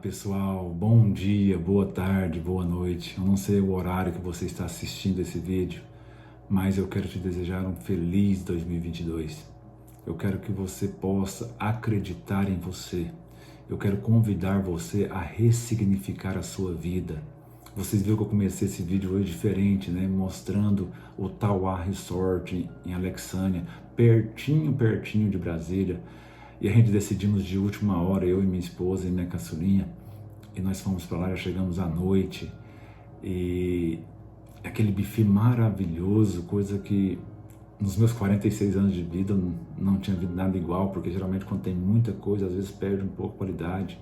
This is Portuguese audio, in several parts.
Pessoal, bom dia, boa tarde, boa noite. Eu não sei o horário que você está assistindo esse vídeo, mas eu quero te desejar um feliz 2022. Eu quero que você possa acreditar em você. Eu quero convidar você a ressignificar a sua vida. Vocês viram que eu comecei esse vídeo hoje diferente, né? Mostrando o Tauá Resort em Alexânia, pertinho de Brasília. E a gente decidimos de última hora, eu e minha esposa e minha caçulinha, e nós fomos para lá, já chegamos à noite, e aquele buffet maravilhoso, coisa que nos meus 46 anos de vida eu não tinha visto nada igual, porque geralmente quando tem muita coisa, às vezes perde um pouco a qualidade.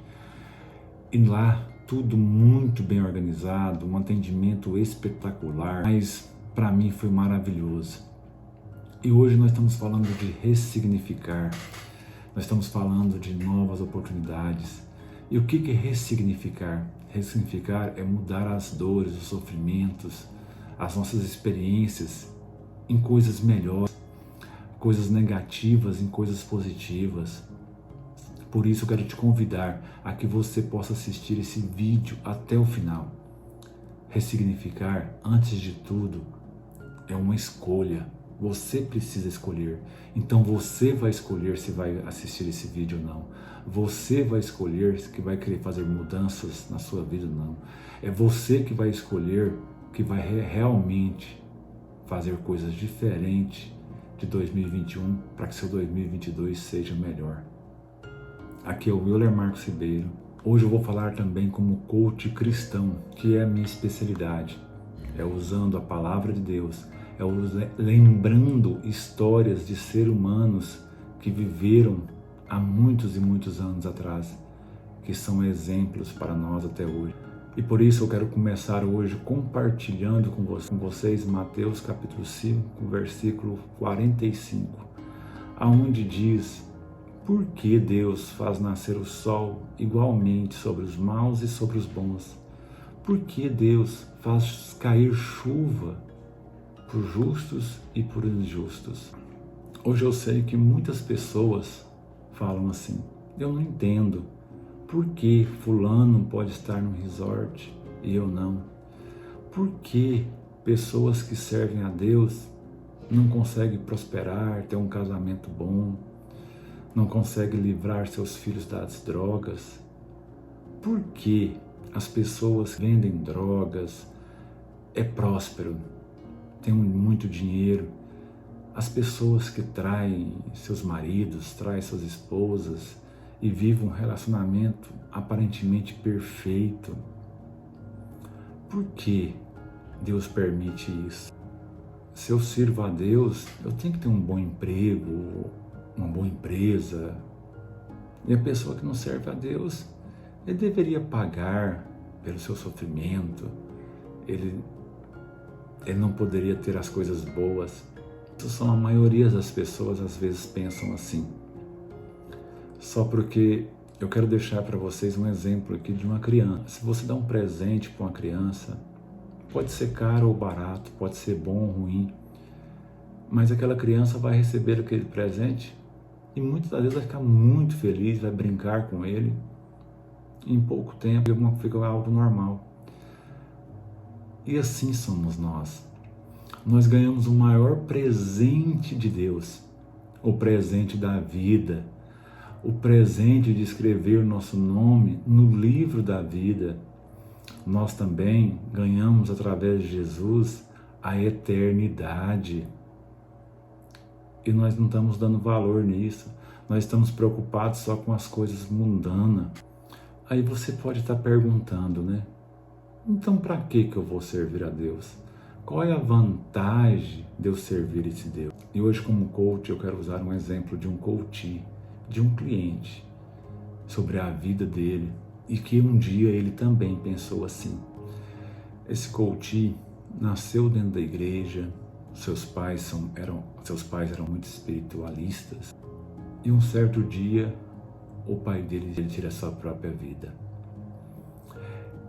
E lá, tudo muito bem organizado, um atendimento espetacular, mas para mim foi maravilhoso. E hoje nós estamos falando de ressignificar. Nós estamos falando de novas oportunidades. E o que é ressignificar? Ressignificar é mudar as dores, os sofrimentos, as nossas experiências em coisas melhores, coisas negativas em coisas positivas. Por isso eu quero te convidar a que você possa assistir esse vídeo até o final. Ressignificar, antes de tudo, é uma escolha. Você precisa escolher. Então você vai escolher se vai assistir esse vídeo ou não. Você vai escolher se vai querer fazer mudanças na sua vida ou não. É você que vai escolher que vai realmente fazer coisas diferentes de 2021 para que seu 2022 seja melhor. Aqui é o Willer Marcos Ribeiro. Hoje eu vou falar também como coach cristão, que é a minha especialidade. É usando a palavra de Deus, lembrando histórias de seres humanos que viveram há muitos e muitos anos atrás, que são exemplos para nós até hoje. E por isso eu quero começar hoje compartilhando com vocês Mateus capítulo 5, versículo 45, aonde diz: por que Deus faz nascer o sol igualmente sobre os maus e sobre os bons? Por que Deus faz cair chuva por justos e por injustos? Hoje eu sei que muitas pessoas falam assim: eu não entendo, por que fulano pode estar num resort e eu não? Por que pessoas que servem a Deus não conseguem prosperar, ter um casamento bom, não conseguem livrar seus filhos das drogas? Por que as pessoas que vendem drogas é próspero, tem muito dinheiro? As pessoas que traem seus maridos, traem suas esposas e vivem um relacionamento aparentemente perfeito, por que Deus permite isso? Se eu sirvo a Deus, eu tenho que ter um bom emprego, uma boa empresa. E a pessoa que não serve a Deus, ele deveria pagar pelo seu sofrimento, ele não poderia ter as coisas boas. Isso são a maioria das pessoas às vezes pensam assim. Só porque eu quero deixar para vocês um exemplo aqui de uma criança. Se você dá um presente para uma criança, pode ser caro ou barato, pode ser bom ou ruim, mas aquela criança vai receber aquele presente e muitas das vezes vai ficar muito feliz, vai brincar com ele. Em pouco tempo fica algo normal. E assim somos nós. Nós ganhamos o maior presente de Deus, o presente da vida, o presente de escrever nosso nome no livro da vida. Nós também ganhamos através de Jesus a eternidade. E nós não estamos dando valor nisso. Nós estamos preocupados só com as coisas mundanas. Aí você pode estar perguntando, né? Então para que eu vou servir a Deus? Qual é a vantagem de eu servir esse Deus? E hoje, como coach, eu quero usar um exemplo de um coach, de um cliente, sobre a vida dele, e que um dia ele também pensou assim. Esse coach nasceu dentro da igreja, seus pais eram muito espiritualistas, e um certo dia o pai dele tira a sua própria vida.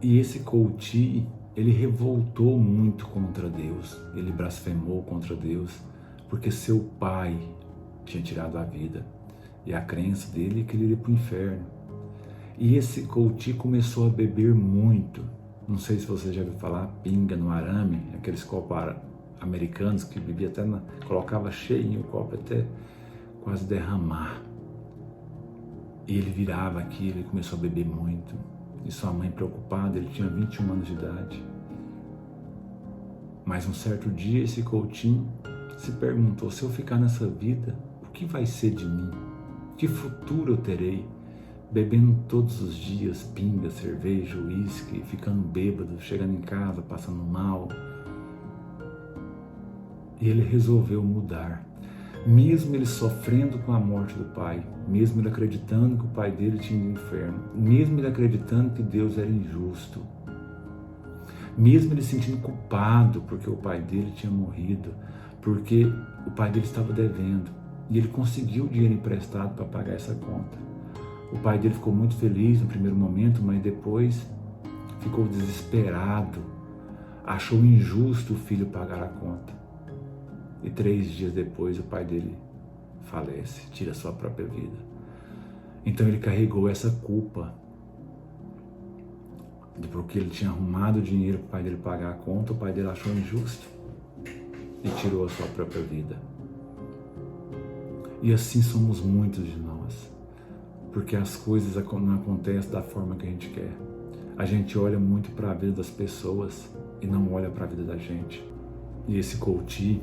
E esse coach, ele revoltou muito contra Deus, ele blasfemou contra Deus, porque seu pai tinha tirado a vida, e a crença dele é que ele iria para o inferno. E esse coach começou a beber muito. Não sei se você já viu falar, pinga no arame, aqueles copos americanos que bebia até colocava cheinho o copo até quase derramar. E ele virava aquilo, ele começou a beber muito. E sua mãe preocupada, ele tinha 21 anos de idade. Mas um certo dia esse coachinho se perguntou, se eu ficar nessa vida, o que vai ser de mim? Que futuro eu terei? Bebendo todos os dias pinga, cerveja, uísque, ficando bêbado, chegando em casa, passando mal. E ele resolveu mudar. Mesmo ele sofrendo com a morte do pai, mesmo ele acreditando que o pai dele tinha ido ao inferno, mesmo ele acreditando que Deus era injusto, mesmo ele se sentindo culpado porque o pai dele tinha morrido, porque o pai dele estava devendo, e ele conseguiu o dinheiro emprestado para pagar essa conta. O pai dele ficou muito feliz no primeiro momento, mas depois ficou desesperado, achou injusto o filho pagar a conta. E 3 dias depois o pai dele falece, tira a sua própria vida. Então ele carregou essa culpa de porque ele tinha arrumado dinheiro para o pai dele pagar a conta, o pai dele achou injusto e tirou a sua própria vida. E assim somos muitos de nós, porque as coisas não acontecem da forma que a gente quer. A gente olha muito para a vida das pessoas e não olha para a vida da gente. E esse coach,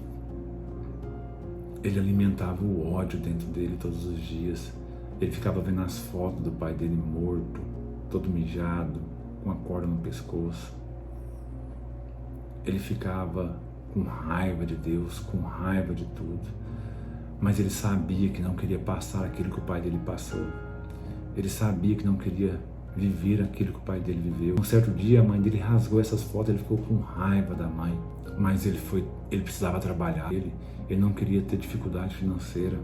ele alimentava o ódio dentro dele todos os dias. Ele ficava vendo as fotos do pai dele morto, todo mijado, com a corda no pescoço. Ele ficava com raiva de Deus, com raiva de tudo. Mas ele sabia que não queria passar aquilo que o pai dele passou. Ele sabia que não queria viver aquilo que o pai dele viveu. Um certo dia a mãe dele rasgou essas fotos, ele ficou com raiva da mãe. Mas ele precisava trabalhar. Ele não queria ter dificuldade financeira.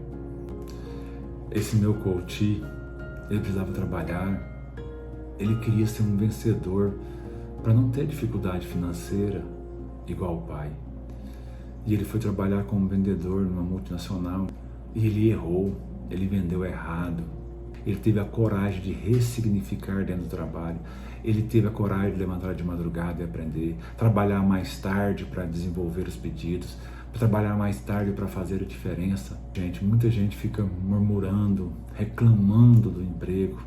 Esse meu coach, ele precisava trabalhar. Ele queria ser um vencedor para não ter dificuldade financeira igual o pai. E ele foi trabalhar como vendedor numa multinacional e ele errou, ele vendeu errado. Ele teve a coragem de ressignificar dentro do trabalho. Ele teve a coragem de levantar de madrugada e aprender, trabalhar mais tarde para desenvolver os pedidos, trabalhar mais tarde para fazer a diferença. Gente, muita gente fica murmurando, reclamando do emprego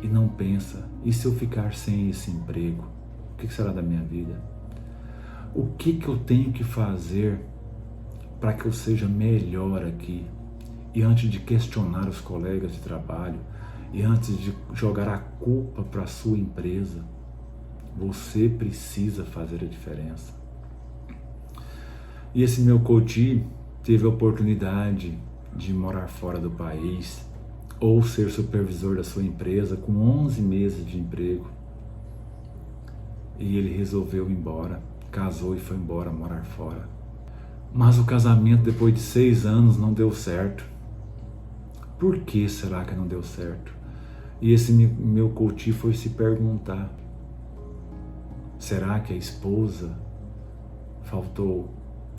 e não pensa, e se eu ficar sem esse emprego, o que será da minha vida? O que eu tenho que fazer para que eu seja melhor aqui? E antes de questionar os colegas de trabalho, e antes de jogar a culpa para a sua empresa, você precisa fazer a diferença. E esse meu coach teve a oportunidade de morar fora do país ou ser supervisor da sua empresa com 11 meses de emprego. e ele resolveu ir embora, casou e foi embora morar fora. Mas o casamento depois de 6 anos não deu certo. Por que será que não deu certo? E esse meu coach foi se perguntar: será que a esposa faltou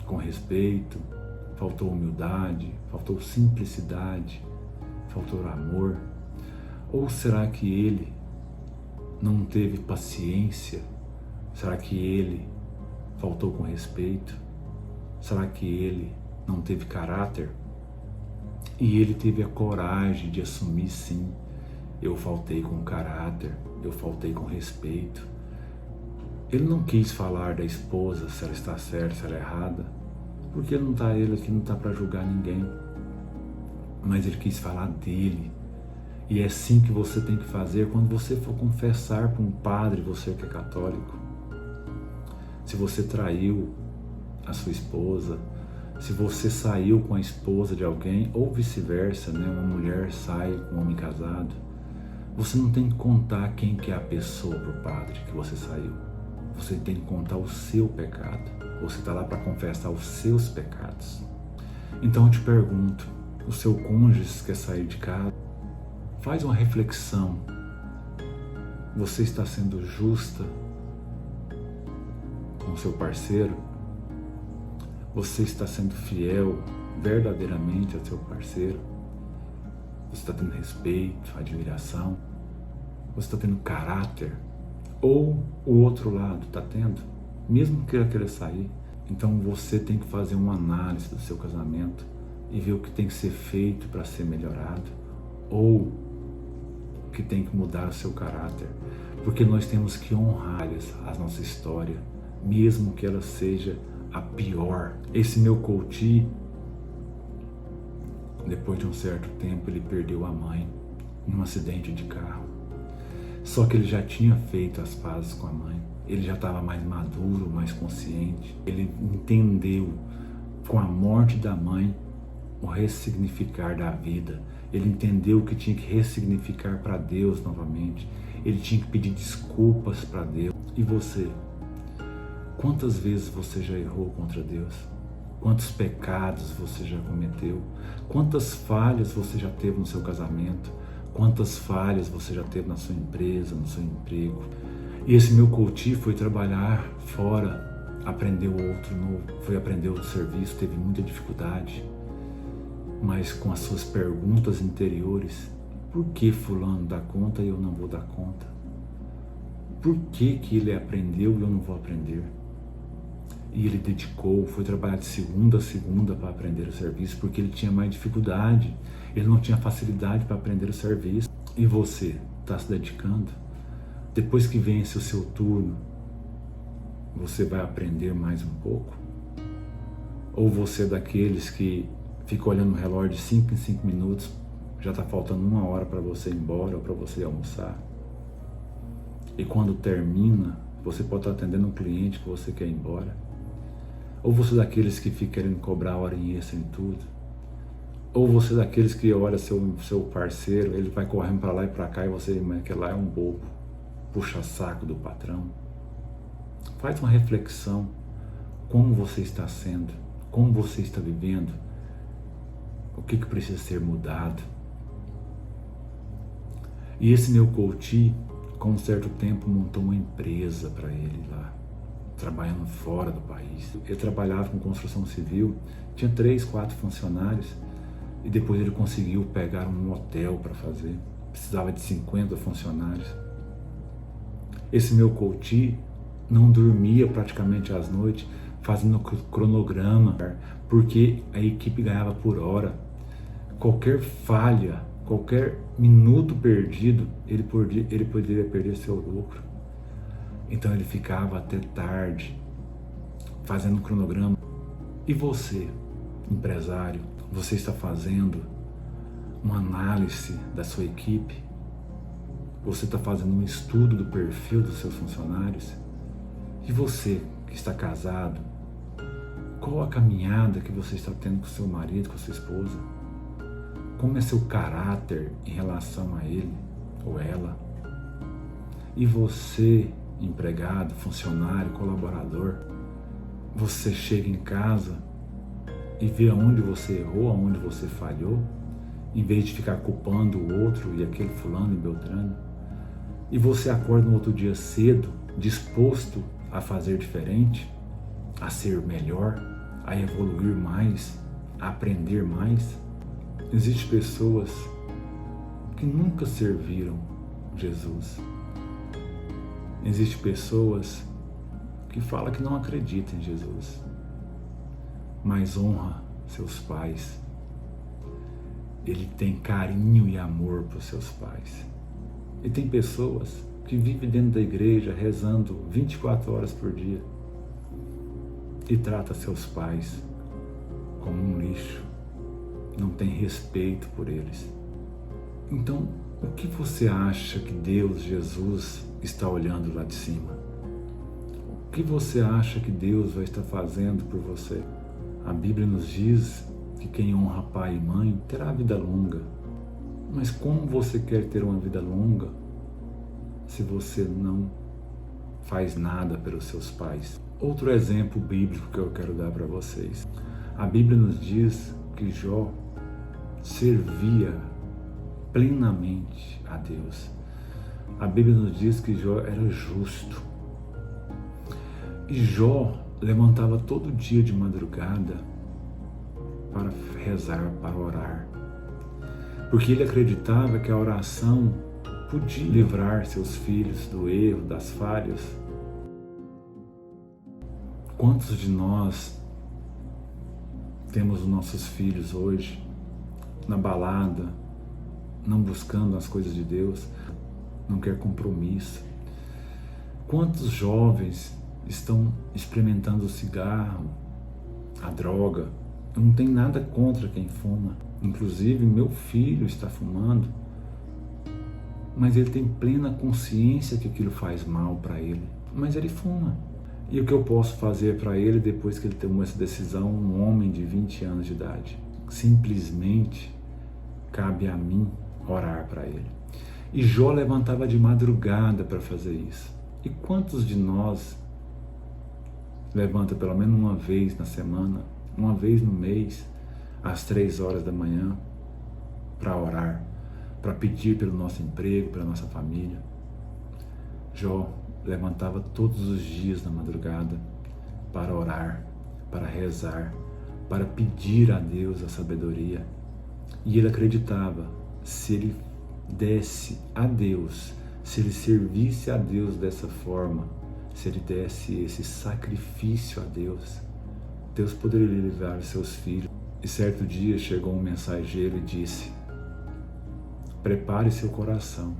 com respeito, faltou humildade, faltou simplicidade, faltou amor? Ou será que ele não teve paciência? Será que ele faltou com respeito? Será que ele não teve caráter? E ele teve a coragem de assumir: sim, eu faltei com caráter, eu faltei com respeito. Ele não quis falar da esposa, se ela está certa, se ela é errada, porque ele aqui não está para julgar ninguém. Mas ele quis falar dele. E é assim que você tem que fazer quando você for confessar para um padre, você que é católico. Se você traiu a sua esposa, se você saiu com a esposa de alguém, ou vice-versa, né? Uma mulher sai com um homem casado, você não tem que contar quem que é a pessoa para o padre que você saiu. Você tem que contar o seu pecado. Você está lá para confessar os seus pecados. Então eu te pergunto, o seu cônjuge quer sair de casa? Faz uma reflexão. Você está sendo justa com o seu parceiro? Você está sendo fiel verdadeiramente ao seu parceiro? Você está tendo respeito, admiração? Você está tendo caráter? Ou o outro lado está tendo? Mesmo que ele queira sair. Então você tem que fazer uma análise do seu casamento e ver o que tem que ser feito para ser melhorado, ou que tem que mudar o seu caráter. Porque nós temos que honrar a nossa história, mesmo que ela seja a pior. Esse meu coach, depois de um certo tempo, ele perdeu a mãe em um acidente de carro. Só que ele já tinha feito as pazes com a mãe. Ele já estava mais maduro, mais consciente. Ele entendeu, com a morte da mãe, o ressignificar da vida. Ele entendeu que tinha que ressignificar para Deus novamente. Ele tinha que pedir desculpas para Deus. E você? Quantas vezes você já errou contra Deus? Quantos pecados você já cometeu? Quantas falhas você já teve no seu casamento? Quantas falhas você já teve na sua empresa, no seu emprego? E esse meu coach foi trabalhar fora, aprendeu outro novo, foi aprender outro serviço, teve muita dificuldade, mas com as suas perguntas interiores: por que fulano dá conta e eu não vou dar conta? Por que que ele aprendeu e eu não vou aprender? E ele dedicou, foi trabalhar de segunda a segunda para aprender o serviço, porque ele tinha mais dificuldade, ele não tinha facilidade para aprender o serviço. E você está se dedicando? Depois que vence o seu turno, você vai aprender mais um pouco? Ou você é daqueles que fica olhando o relógio de 5 em 5 minutos, já está faltando 1 hora para você ir embora ou para você almoçar? E quando termina, você pode estar atendendo um cliente que você quer ir embora? Ou você é daqueles que fica querendo cobrar hora em extra em tudo? Ou você é daqueles que olha seu parceiro, ele vai correndo para lá e para cá e você, mas aquele lá é um bobo, puxa saco do patrão? Faz uma reflexão. Como você está sendo? Como você está vivendo? O que precisa ser mudado? E esse meu coach, com um certo tempo, montou uma empresa para ele lá, trabalhando fora do país. Ele trabalhava com construção civil, tinha 3, 4 funcionários, e depois ele conseguiu pegar um hotel para fazer. Precisava de 50 funcionários. Esse meu coach não dormia praticamente às noites, fazendo cronograma, porque a equipe ganhava por hora. Qualquer falha, qualquer minuto perdido, ele poderia perder seu lucro. Então ele ficava até tarde, fazendo cronograma. E você, empresário, você está fazendo uma análise da sua equipe? Você está fazendo um estudo do perfil dos seus funcionários? E você que está casado, qual a caminhada que você está tendo com seu marido, com sua esposa? Como é seu caráter em relação a ele ou ela? E você empregado, funcionário, colaborador, você chega em casa e vê aonde você errou, aonde você falhou, em vez de ficar culpando o outro e aquele fulano e beltrano, e você acorda no outro dia cedo, disposto a fazer diferente, a ser melhor, a evoluir mais, a aprender mais. Existem pessoas que nunca serviram Jesus. Existem pessoas que falam que não acreditam em Jesus, mas honra seus pais. Ele tem carinho e amor para os seus pais. E tem pessoas que vivem dentro da igreja rezando 24 horas por dia e trata seus pais como um lixo, não tem respeito por eles. Então, o que você acha que Deus, Jesus, está olhando lá de cima? O que você acha que Deus vai estar fazendo por você? A Bíblia nos diz que quem honra pai e mãe terá vida longa. Mas como você quer ter uma vida longa se você não faz nada pelos seus pais? Outro exemplo bíblico que eu quero dar para vocês. A Bíblia nos diz que Jó servia plenamente a Deus. A Bíblia nos diz que Jó era justo. E Jó levantava todo dia de madrugada para rezar, para orar. Porque ele acreditava que a oração podia livrar seus filhos do erro, das falhas. Quantos de nós temos os nossos filhos hoje na balada, não buscando as coisas de Deus, não quer compromisso? Quantos jovens estão experimentando o cigarro, a droga? Eu não tenho nada contra quem fuma. Inclusive, meu filho está fumando, mas ele tem plena consciência que aquilo faz mal para ele. Mas ele fuma. E o que eu posso fazer para ele depois que ele tomou essa decisão, um homem de 20 anos de idade? Simplesmente cabe a mim orar para ele. E Jó levantava de madrugada para fazer isso. E quantos de nós levanta pelo menos uma vez na semana, uma vez no mês, às 3 horas da manhã, para orar, para pedir pelo nosso emprego, pela nossa família? Jó levantava todos os dias na madrugada para orar, para rezar, para pedir a Deus a sabedoria. E ele acreditava, se ele desse a Deus, se ele servisse a Deus dessa forma, se ele desse esse sacrifício a Deus, Deus poderia livrar os seus filhos. E certo dia chegou um mensageiro e disse: prepare seu coração,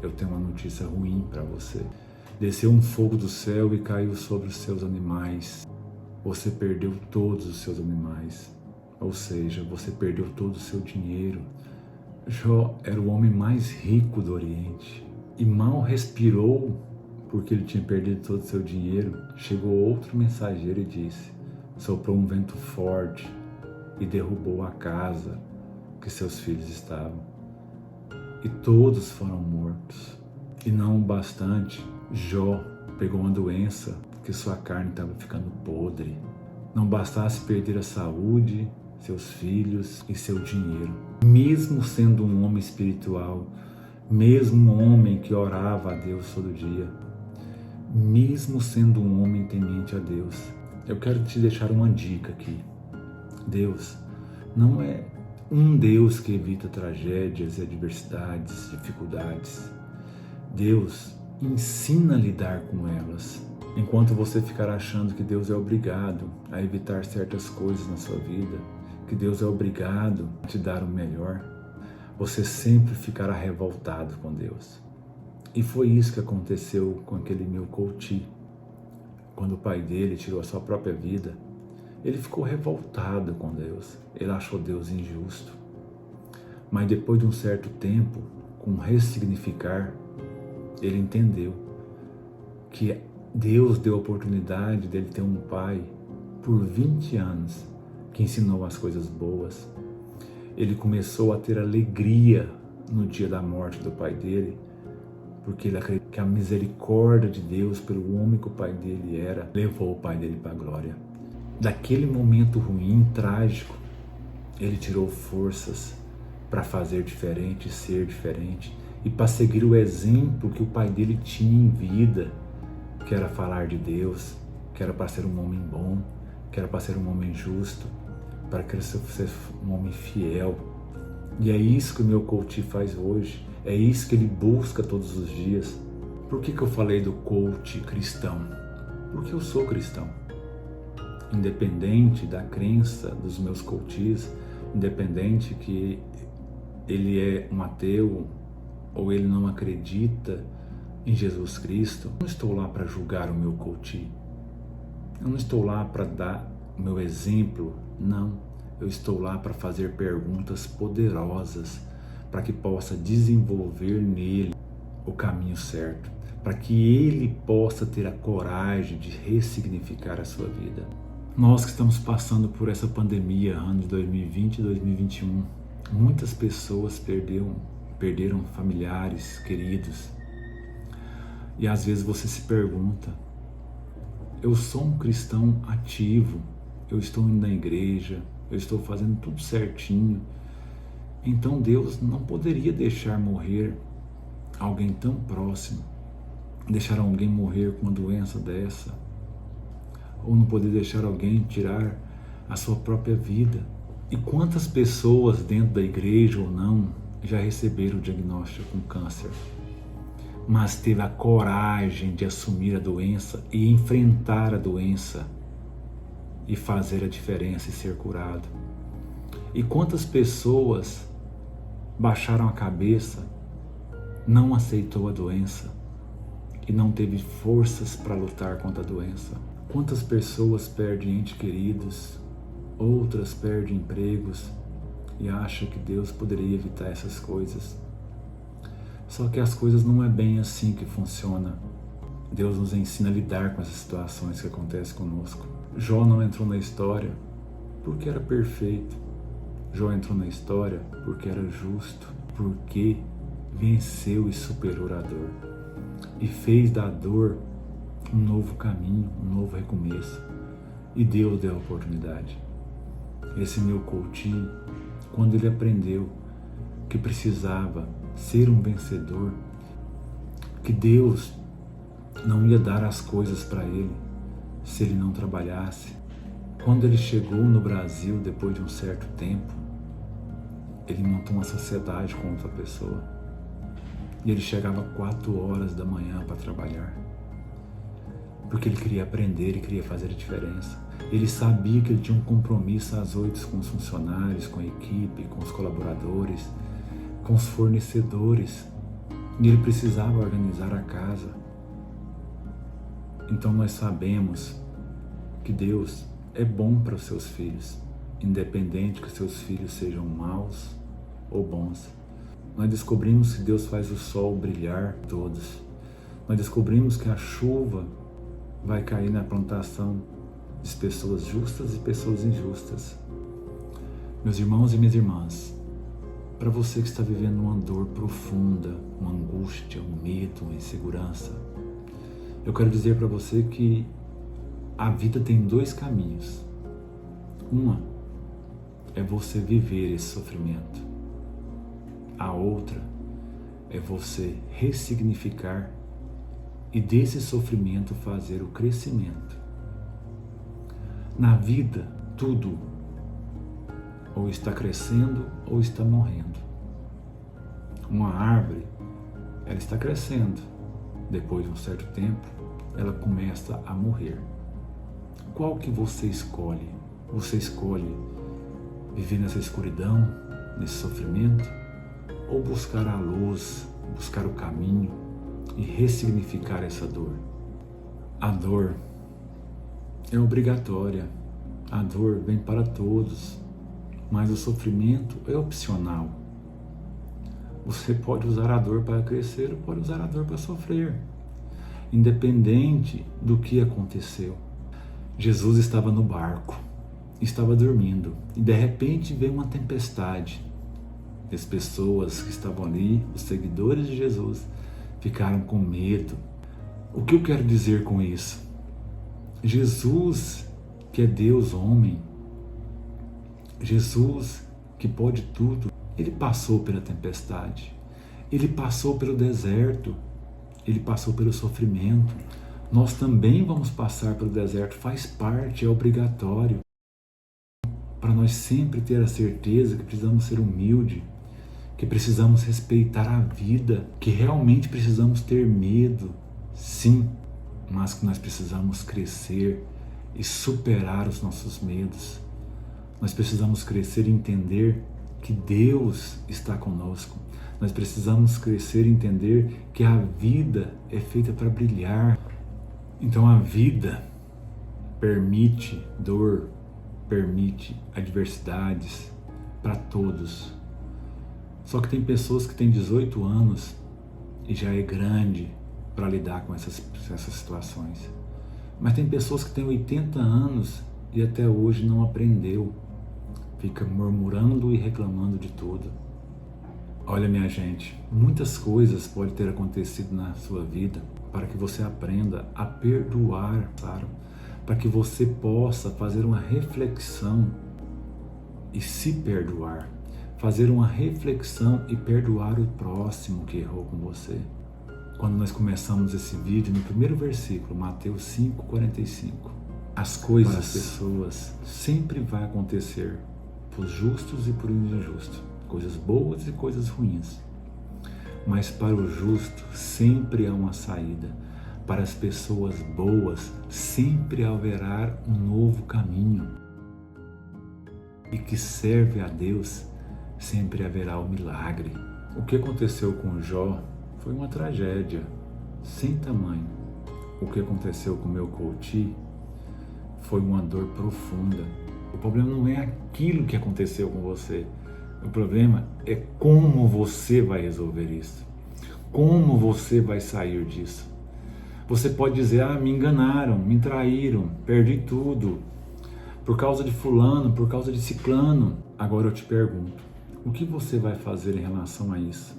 eu tenho uma notícia ruim para você. Desceu um fogo do céu e caiu sobre os seus animais. Você perdeu todos os seus animais, ou seja, você perdeu todo o seu dinheiro. Jó era o homem mais rico do Oriente e mal respirou porque ele tinha perdido todo o seu dinheiro. Chegou outro mensageiro e disse: soprou um vento forte e derrubou a casa que seus filhos estavam, e todos foram mortos. E não bastante, Jó pegou uma doença que sua carne estava ficando podre. Não bastasse perder a saúde, seus filhos e seu dinheiro. Mesmo sendo um homem espiritual, mesmo um homem que orava a Deus todo dia, mesmo sendo um homem temente a Deus, eu quero te deixar uma dica aqui. Deus não é um Deus que evita tragédias, adversidades, dificuldades. Deus ensina a lidar com elas. Enquanto você ficar achando que Deus é obrigado a evitar certas coisas na sua vida, que Deus é obrigado a te dar o melhor, você sempre ficará revoltado com Deus. E foi isso que aconteceu com aquele meu coach. Quando o pai dele tirou a sua própria vida, ele ficou revoltado com Deus. Ele achou Deus injusto. Mas depois de um certo tempo, com ressignificar, ele entendeu que Deus deu a oportunidade dele ter um pai por 20 anos que ensinou as coisas boas. Ele começou a ter alegria no dia da morte do pai dele, porque ele acredita que a misericórdia de Deus pelo homem que o pai dele era, levou o pai dele para a glória. Daquele momento ruim, trágico, ele tirou forças para fazer diferente, ser diferente e para seguir o exemplo que o pai dele tinha em vida, que era falar de Deus, que era para ser um homem bom, que era para ser um homem justo, para que ele fosse um homem fiel. E é isso que o meu coach faz hoje, é isso que ele busca todos os dias. Por que eu falei do coach cristão? Porque eu sou cristão. Independente da crença dos meus coaches, independente que ele é um ateu ou ele não acredita em Jesus Cristo, eu não estou lá para julgar o meu coach. Eu não estou lá para dar o meu exemplo, não. Eu estou lá para fazer perguntas poderosas para que possa desenvolver nele o caminho certo, para que ele possa ter a coragem de ressignificar a sua vida. Nós que estamos passando por essa pandemia, ano de 2020 e 2021, muitas pessoas perderam familiares, queridos. E às vezes você se pergunta, eu sou um cristão ativo, eu estou indo na igreja, eu estou fazendo tudo certinho, então Deus não poderia deixar morrer alguém tão próximo, deixar alguém morrer com uma doença dessa, ou não poder deixar alguém tirar a sua própria vida. E quantas pessoas dentro da igreja ou não já receberam o diagnóstico com câncer, mas teve a coragem de assumir a doença e enfrentar a doença e fazer a diferença e ser curado. E quantas pessoas baixaram a cabeça, não aceitou a doença e não teve forças para lutar contra a doença. Quantas pessoas perdem entes queridos, outras perdem empregos e acham que Deus poderia evitar essas coisas. Só que as coisas não é bem assim que funciona. Deus nos ensina a lidar com essas situações que acontecem conosco. Jó não entrou na história porque era perfeito. Jó entrou na história porque era justo, porque venceu e superou a dor e fez da dor um novo caminho, um novo recomeço, e Deus deu a oportunidade. Esse meu coach, quando ele aprendeu que precisava ser um vencedor, que Deus não ia dar as coisas para ele se ele não trabalhasse. Quando ele chegou no Brasil, depois de um certo tempo, ele montou uma sociedade com outra pessoa. E ele chegava 4 horas da manhã para trabalhar. Porque ele queria aprender e queria fazer a diferença. Ele sabia que ele tinha um compromisso às 8 com os funcionários, com a equipe, com os colaboradores, com os fornecedores. E ele precisava organizar a casa. Então nós sabemos que Deus é bom para os seus filhos, independente que os seus filhos sejam maus ou bons. Nós descobrimos que Deus faz o sol brilhar todos. Nós descobrimos que a chuva vai cair na plantação de pessoas justas e pessoas injustas. Meus irmãos e minhas irmãs, para você que está vivendo uma dor profunda, uma angústia, um medo, uma insegurança, eu quero dizer para você que a vida tem 2 caminhos. Uma é você viver esse sofrimento. A outra é você ressignificar e desse sofrimento fazer o crescimento. Na vida, tudo ou está crescendo ou está morrendo. Uma árvore, ela está crescendo. Depois de um certo tempo, ela começa a morrer. Qual que você escolhe? Você escolhe viver nessa escuridão, nesse sofrimento? Ou buscar a luz, buscar o caminho e ressignificar essa dor? A dor é obrigatória, a dor vem para todos, mas o sofrimento é opcional. Você pode usar a dor para crescer ou pode usar a dor para sofrer, independente do que aconteceu. Jesus estava no barco, estava dormindo e de repente veio uma tempestade. As pessoas que estavam ali, os seguidores de Jesus, ficaram com medo. O que eu quero dizer com isso? Jesus, que é Deus homem, Jesus que pode tudo, ele passou pela tempestade, ele passou pelo deserto, ele passou pelo sofrimento. Nós também vamos passar pelo deserto, faz parte, é obrigatório. Para nós sempre ter a certeza que precisamos ser humildes, que precisamos respeitar a vida, que realmente precisamos ter medo, sim, mas que nós precisamos crescer e superar os nossos medos. Nós precisamos crescer e entender que Deus está conosco. Nós precisamos crescer e entender que a vida é feita para brilhar. Então a vida permite dor, permite adversidades para todos. Só que tem pessoas que têm 18 anos e já é grande para lidar com essas situações. Mas tem pessoas que têm 80 anos e até hoje não aprendeu. Fica murmurando e reclamando de tudo. Olha, minha gente, muitas coisas podem ter acontecido na sua vida para que você aprenda a perdoar, claro, para que você possa fazer uma reflexão e se perdoar, fazer uma reflexão e perdoar o próximo que errou com você. Quando nós começamos esse vídeo, no primeiro versículo, Mateus 5,45, as coisas das pessoas sempre vai acontecer para os justos e para os injustos, coisas boas e coisas ruins. Mas para o justo sempre há uma saída. Para as pessoas boas sempre haverá um novo caminho. E que serve a Deus sempre haverá o milagre. O que aconteceu com Jó foi uma tragédia sem tamanho. O que aconteceu com meu coach foi uma dor profunda. O problema não é aquilo que aconteceu com você. O problema é como você vai resolver isso. Como você vai sair disso. Você pode dizer, me enganaram, me traíram, perdi tudo. Por causa de fulano, por causa de ciclano. Agora eu te pergunto, o que você vai fazer em relação a isso?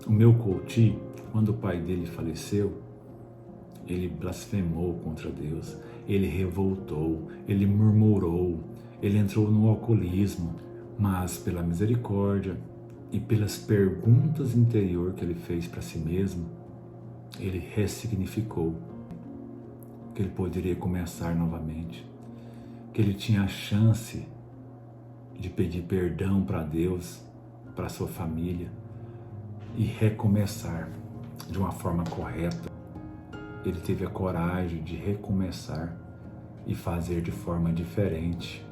O meu coach, quando o pai dele faleceu, ele blasfemou contra Deus, ele revoltou, ele murmurou, ele entrou no alcoolismo, mas pela misericórdia e pelas perguntas interior que ele fez para si mesmo, ele ressignificou que ele poderia começar novamente, que ele tinha a chance de pedir perdão para Deus, para sua família e recomeçar de uma forma correta. Ele teve a coragem de recomeçar e fazer de forma diferente.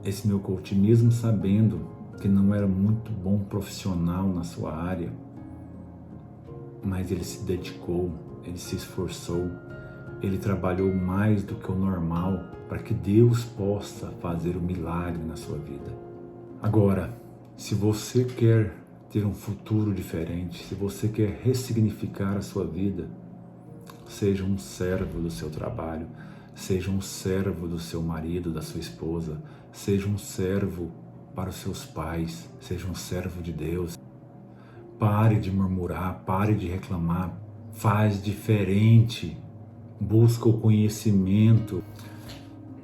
Esse meu coach, mesmo sabendo que não era muito bom profissional na sua área, mas ele se dedicou, ele se esforçou, ele trabalhou mais do que o normal para que Deus possa fazer o milagre na sua vida. Agora, se você quer ter um futuro diferente, se você quer ressignificar a sua vida, seja um servo do seu trabalho, seja um servo do seu marido, da sua esposa, seja um servo para os seus pais, seja um servo de Deus. Pare de murmurar, pare de reclamar, faz diferente, busca o conhecimento.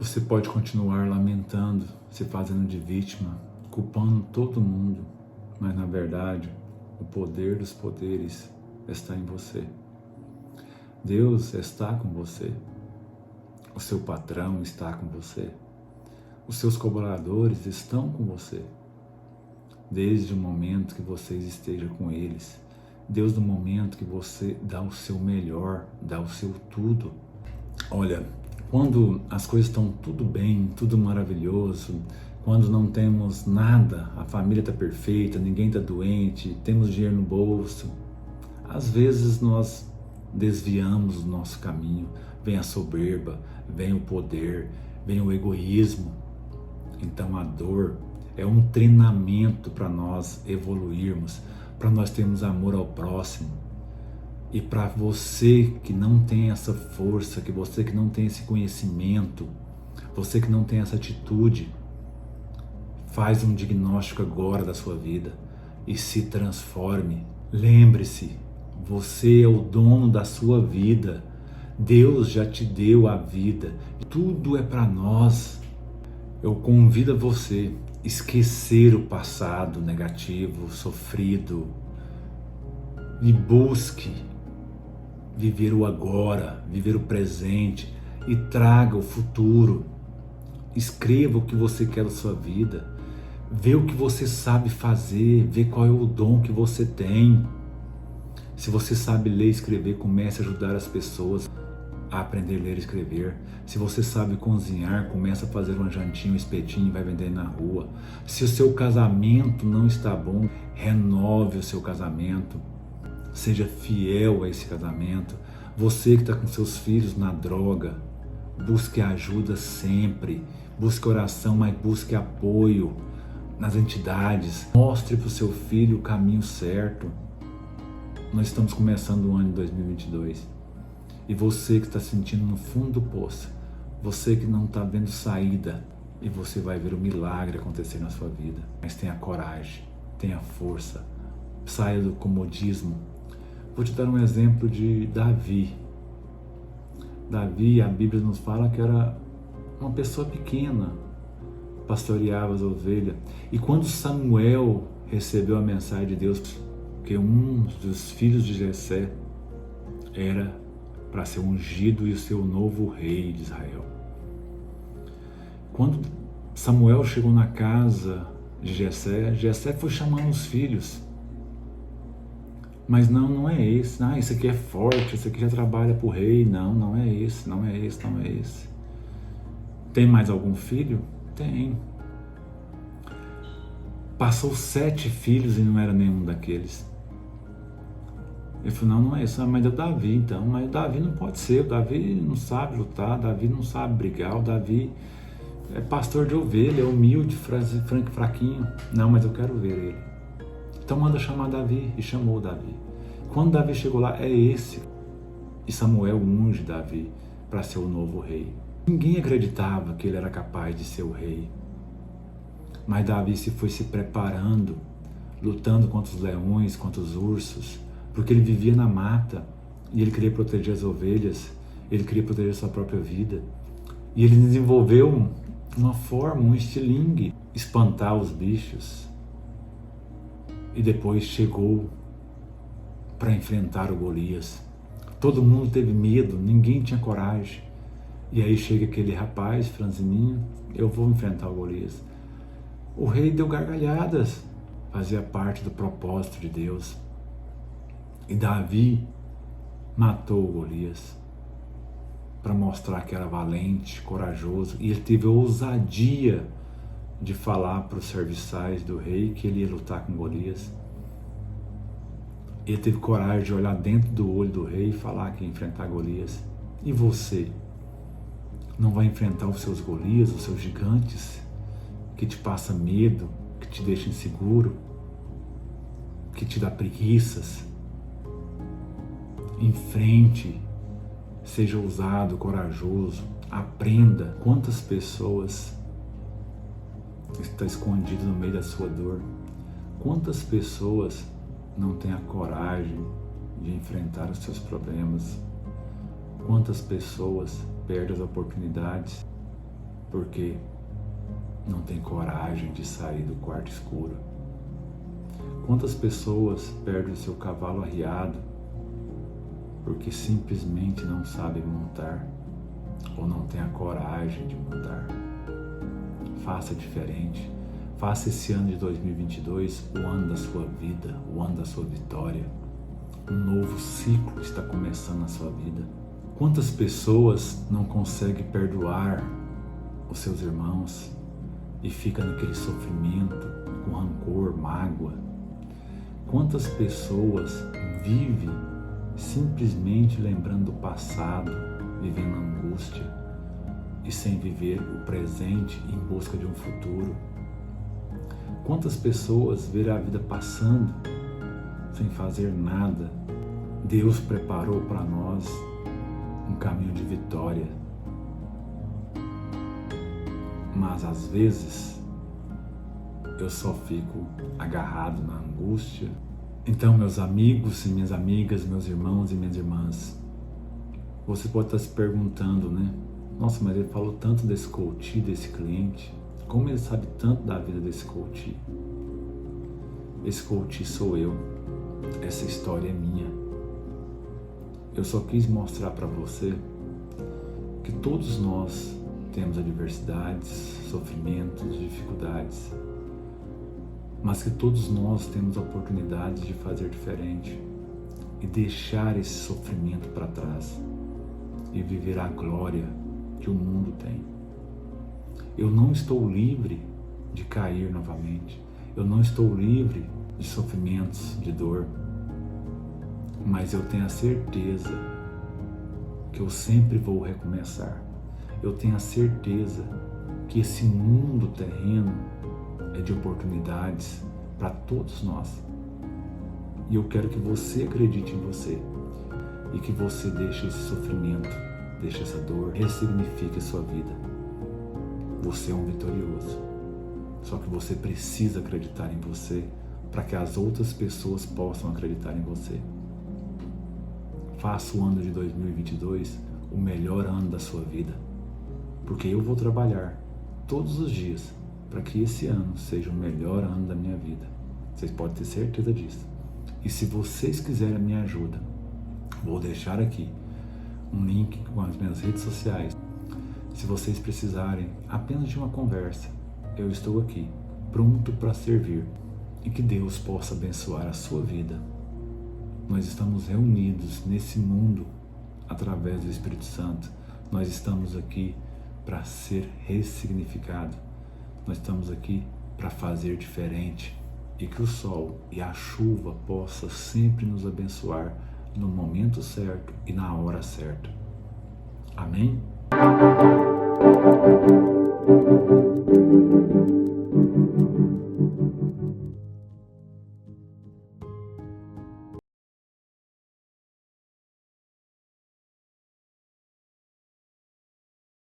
Você pode continuar lamentando, se fazendo de vítima, culpando todo mundo, mas na verdade o poder dos poderes está em você. Deus está com você. O seu patrão está com você. Os seus colaboradores estão com você. Desde o momento que você esteja com eles. Desde o momento que você dá o seu melhor, dá o seu tudo. Olha, quando as coisas estão tudo bem, tudo maravilhoso, quando não temos nada, a família está perfeita, ninguém está doente, temos dinheiro no bolso, às vezes nós desviamos o nosso caminho, vem a soberba, vem o poder, vem o egoísmo. Então a dor é um treinamento para nós evoluirmos, para nós termos amor ao próximo. E para você que não tem essa força, que você que não tem esse conhecimento, você que não tem essa atitude, faz um diagnóstico agora da sua vida e se transforme. Lembre-se, Você é o dono da sua vida. Deus já te deu a vida. Tudo é para nós. Eu convido a você a esquecer o passado negativo, sofrido, e busque viver o agora, viver o presente e traga o futuro. Escreva o que você quer da sua vida. Vê o que você sabe fazer, vê qual é o dom que você tem. Se você sabe ler e escrever, comece a ajudar as pessoas a aprender a ler e escrever. Se você sabe cozinhar, comece a fazer uma jantinha, um espetinho e vai vender na rua. Se o seu casamento não está bom, renove o seu casamento. Seja fiel a esse casamento. Você que está com seus filhos na droga, busque ajuda sempre. Busque oração, mas busque apoio nas entidades. Mostre para o seu filho o caminho certo. Nós estamos começando o ano de 2022. E você que está sentindo no fundo do poço, você que não está vendo saída, e você vai ver o milagre acontecer na sua vida. Mas tenha coragem, tenha força, saia do comodismo. Vou te dar um exemplo de Davi. Davi, a Bíblia nos fala que era uma pessoa pequena, pastoreava as ovelhas. E quando Samuel recebeu a mensagem de Deus, que um dos filhos de Jessé era para ser ungido e ser o novo rei de Israel. Quando Samuel chegou na casa de Jessé, Jessé foi chamando os filhos. Mas não é esse. Esse aqui é forte, esse aqui já trabalha para o rei. Não é esse, não é esse, não é esse. Tem mais algum filho? Tem. Passou 7 filhos e não era nenhum daqueles. Ele falou, não é esse, mas é o Davi então. Mas o Davi não pode ser, o Davi não sabe lutar, o Davi não sabe brigar, o Davi é pastor de ovelha, é humilde, fraquinho. Não, mas eu quero ver ele. Então manda chamar Davi, e chamou Davi. Quando Davi chegou lá, é esse. E Samuel unge Davi para ser o novo rei. Ninguém acreditava que ele era capaz de ser o rei. Mas Davi foi se preparando, lutando contra os leões, contra os ursos, porque ele vivia na mata e ele queria proteger as ovelhas, ele queria proteger a sua própria vida. E ele desenvolveu uma forma, um estilingue, espantar os bichos. E depois chegou para enfrentar o Golias. Todo mundo teve medo, ninguém tinha coragem. E aí chega aquele rapaz, franzininho, eu vou enfrentar o Golias. O rei deu gargalhadas, fazia parte do propósito de Deus. E Davi matou o Golias para mostrar que era valente, corajoso. E ele teve a ousadia de falar para os serviçais do rei que ele ia lutar com Golias. Ele teve coragem de olhar dentro do olho do rei e falar que ia enfrentar Golias. E você? Não vai enfrentar os seus Golias, os seus gigantes, que te passa medo, que te deixa inseguro, que te dá preguiças? Enfrente, seja ousado, corajoso, aprenda. Quantas pessoas estão escondidas no meio da sua dor? Quantas pessoas não têm a coragem de enfrentar os seus problemas? Quantas pessoas perdem as oportunidades porque não têm coragem de sair do quarto escuro? Quantas pessoas perdem o seu cavalo arriado porque simplesmente não sabem montar ou não têm a coragem de montar? Faça diferente. Faça esse ano de 2022 o ano da sua vida, o ano da sua vitória. Um novo ciclo está começando na sua vida. Quantas pessoas não conseguem perdoar os seus irmãos e fica naquele sofrimento, com rancor, mágoa? Quantas pessoas vivem simplesmente lembrando do passado, vivendo angústia e sem viver o presente em busca de um futuro? Quantas pessoas verem a vida passando sem fazer nada? Deus preparou para nós um caminho de vitória, mas às vezes eu só fico agarrado na angústia, Então, meus amigos e minhas amigas, meus irmãos e minhas irmãs, você pode estar se perguntando, né? Nossa, mas ele falou tanto desse coach, desse cliente. Como ele sabe tanto da vida desse coach? Esse coach sou eu. Essa história é minha. Eu só quis mostrar para você que todos nós temos adversidades, sofrimentos, dificuldades, mas que todos nós temos oportunidades de fazer diferente e deixar esse sofrimento para trás e viver a glória que o mundo tem. Eu não estou livre de cair novamente, eu não estou livre de sofrimentos, de dor, mas eu tenho a certeza que eu sempre vou recomeçar. Eu tenho a certeza que esse mundo terreno é de oportunidades para todos nós. E eu quero que você acredite em você e que você deixe esse sofrimento, deixe essa dor, ressignifique a sua vida. Você é um vitorioso. Só que você precisa acreditar em você para que as outras pessoas possam acreditar em você. Faça o ano de 2022 o melhor ano da sua vida, porque eu vou trabalhar todos os dias para que esse ano seja o melhor ano da minha vida. Vocês podem ter certeza disso. E se vocês quiserem a minha ajuda, vou deixar aqui um link com as minhas redes sociais. Se vocês precisarem apenas de uma conversa, eu estou aqui, pronto para servir. E que Deus possa abençoar a sua vida. Nós estamos reunidos nesse mundo através do Espírito Santo. Nós estamos aqui para ser ressignificado. Nós estamos aqui para fazer diferente e que o sol e a chuva possam sempre nos abençoar no momento certo e na hora certa. Amém?